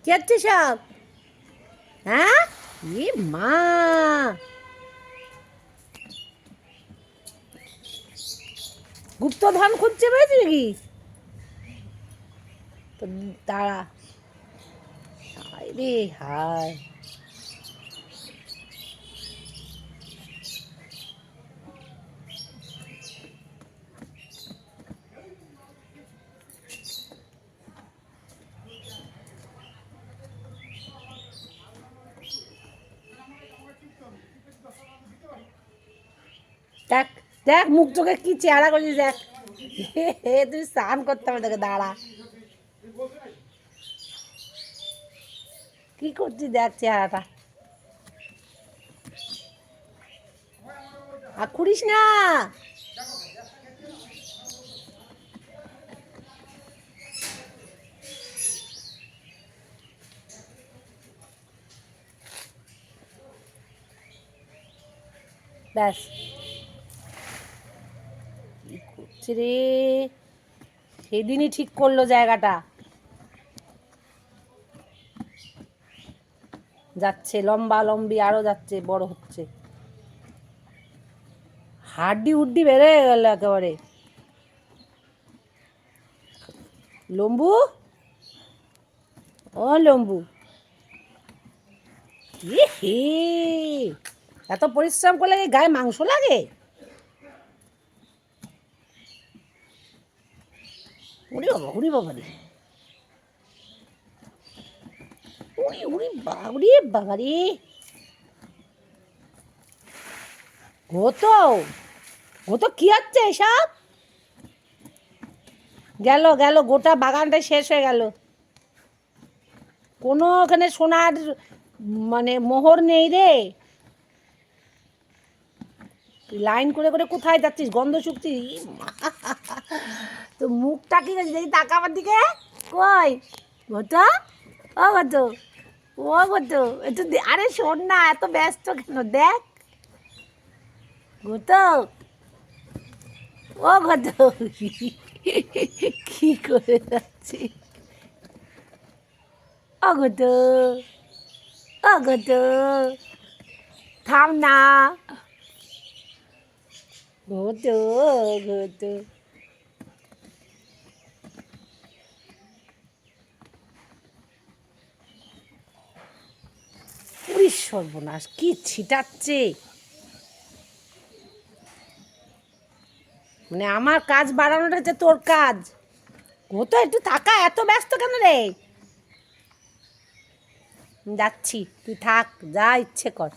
কি হচ্ছে সব? হ্যাঁ, এ মা, গুপ্তধন খুঁজছে পেয়েছি নাকি? তো দাঁড়া, হায় রে হায়। দেখ দেখ, মুখ চোখে কি চেহারা করছিস দেখ। তুই স্নান করতে হবে তোকে, দাঁড়া। কি করছিস দেখ চেহারাটা। আর খুঁড়িস না। ব্যাস, কি করছে রে? সেদিনই ঠিক করলো জায়গাটা। যাচ্ছে লম্বা লম্বি, আরো যাচ্ছে, বড় হচ্ছে। হাড্ডি হুড্ডি বেড়ে গেল একেবারে। লম্বু, ও লম্বু, এ হে, এত পরিশ্রম করলে কি গায়ে মাংস লাগে? উড়ি বাবা, উড়ি বাবা রে, উড়ি উড়ি বাবা, উড়ি বাবা রে। হতো, হতো কি হচ্ছে এসব? গেল গেল, গোটা বাগানটা শেষ হয়ে গেল। কোনো ওখানে সোনার মানে মোহর নেই রে। তুই লাইন করে করে কোথায় যাচ্ছিস? গন্ধ শুকছিস? তো মুখটা কি করছিস দেখি, তাকা আমার দিকে। কই ঘটো, ও ঘটো, ও ঘটো, একটু আরে শোন না, এত ব্যস্ত কেন? দেখ ঘটো, ও ঘটো, কি করে যাচ্ছি? ও ঘটো, ও ঘটো, থাম না। ঘটো, ঘটো। উড়ি সর্বনাশ, কি ছিটাচ্ছে! মানে আমার কাজ বাড়ানোটা হচ্ছে তোর কাজ। ও তো একটু থাকা, এত ব্যস্ত কেন রে? যাচ্ছি, তুই থাক, যা ইচ্ছে কর।